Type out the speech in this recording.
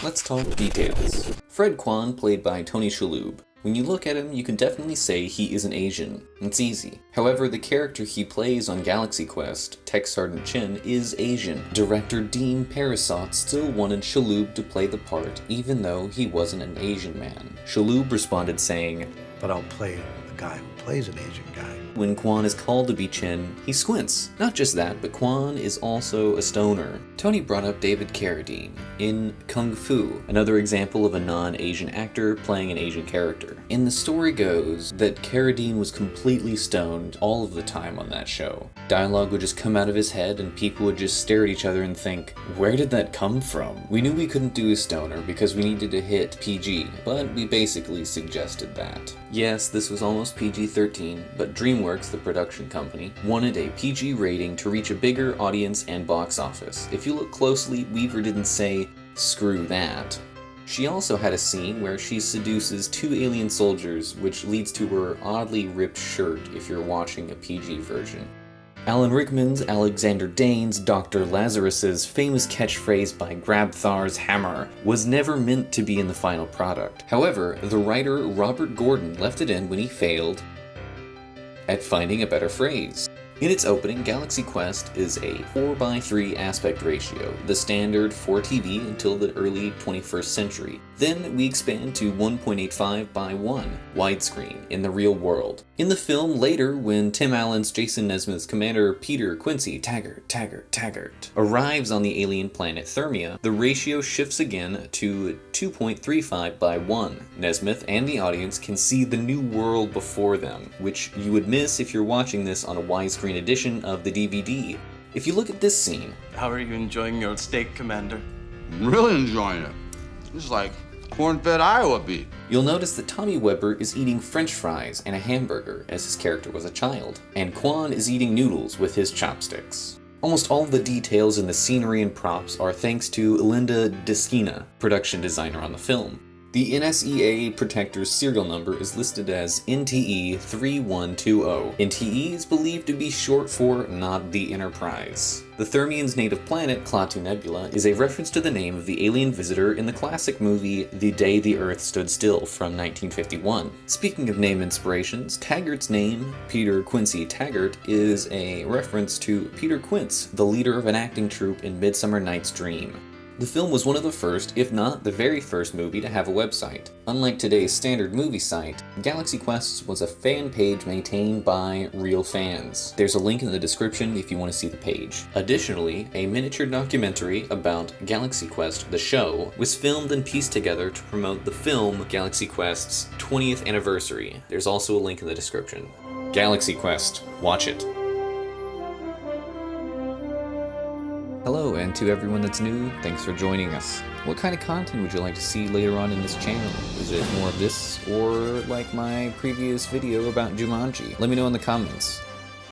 Let's talk details. Fred Kwan, played by Tony Shalhoub. When you look at him, you can definitely say he is an Asian. It's easy. However, the character he plays on Galaxy Quest, Tech Sergeant Chin, is Asian. Director Dan Parisot still wanted Shalhoub to play the part, even though he wasn't an Asian man. Shalhoub responded saying, "But I'll play a guy who plays an Asian guy." When Kwan is called to be Chin, he squints. Not just that, but Kwan is also a stoner. Tony brought up David Carradine in Kung Fu, another example of a non-Asian actor playing an Asian character. And the story goes that Carradine was completely stoned all of the time on that show. Dialogue would just come out of his head and people would just stare at each other and think, where did that come from? We knew we couldn't do a stoner because we needed to hit PG, but we basically suggested that. Yes, this was almost PG-13, but DreamWorks, the production company, wanted a PG rating to reach a bigger audience and box office. If you look closely, Weaver didn't say, screw that. She also had a scene where she seduces two alien soldiers, which leads to her oddly ripped shirt if you're watching a PG version. Alan Rickman's Alexander Dane's Dr. Lazarus's famous catchphrase by Grabthar's hammer was never meant to be in the final product. However, the writer Robert Gordon left it in when he failed at finding a better phrase. In its opening, Galaxy Quest is a 4:3 aspect ratio, the standard for TV until the early 21st century. Then we expand to 1.85:1 widescreen in the real world. In the film later, when Tim Allen's Jason Nesmith's commander Peter Quincy Taggart arrives on the alien planet Thermia, the ratio shifts again to 2.35:1. Nesmith and the audience can see the new world before them, which you would miss if you're watching this on a widescreen edition of the DVD. If you look at this scene... How are you enjoying your steak, Commander? I'm really enjoying it. It's like corn-fed Iowa beef. You'll notice that Tommy Webber is eating French fries and a hamburger as his character was a child, and Kwan is eating noodles with his chopsticks. Almost all of the details in the scenery and props are thanks to Linda Deskina, production designer on the film. The NSEA Protector's serial number is listed as NTE 3120. NTE is believed to be short for Not the Enterprise. The Thermians' native planet, Klaatu Nebula, is a reference to the name of the alien visitor in the classic movie The Day the Earth Stood Still from 1951. Speaking of name inspirations, Taggart's name, Peter Quincy Taggart, is a reference to Peter Quince, the leader of an acting troupe in Midsummer Night's Dream. The film was one of the first, if not the very first movie to have a website. Unlike today's standard movie site, Galaxy Quest was a fan page maintained by real fans. There's a link in the description if you want to see the page. Additionally, a miniature documentary about Galaxy Quest, the show, was filmed and pieced together to promote the film Galaxy Quest's 20th anniversary. There's also a link in the description. Galaxy Quest, watch it. Hello, and to everyone that's new, thanks for joining us. What kind of content would you like to see later on in this channel? Is it more of this, or like my previous video about Jumanji? Let me know in the comments.